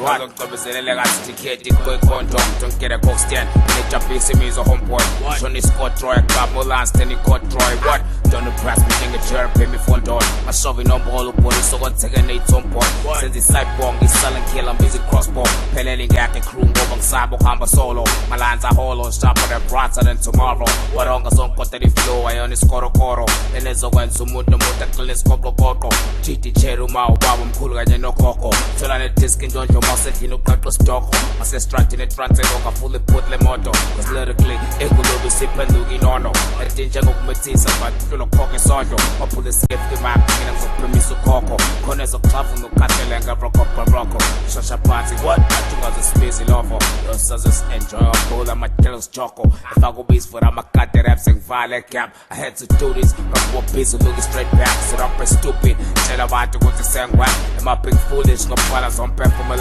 what ngicobezele ngastikheti kwekonto don't get a cock stand nejabhisi mizo homeboy Johnny Scott Troy Cabo Lance Danny Cott Troy what don't press me nginge jerk pay me phone door mashovi nombolo body so kontheke neyithomboy senze sidebong isilent killer busy crossbow phelele ngiyakhe crew ngoba ngisaba ukuhamba solo malanza holo stop for the brighter than tomorrow waronga zonkote di flow ayona isikorokoro enezokwenza umuntu nomuntu aqine isiqoqoqoqo GT Cheru ma ubaba omkhulu kanye nogogo thola ne disc Ndlondlo mawusendlini uqaqo isidoko mase strut ne front engoka fully put le moto cause lyrically ekulobi siphenduka inono ethi njengokumethisa but hlulo khokhe sondlo waphula isafety mark mina ngizoprimisa ukhokho khona ezokuxava nokukhathela ngabroko shasha phansi what atungaze space lovo yosazes enjoy all of my girls choco if I go beats for I'm a cut that raps and vale cap I had to do this rock more busy looking straight back sit up and stupid tell about to go to sing rap am I big foolish no palas on perform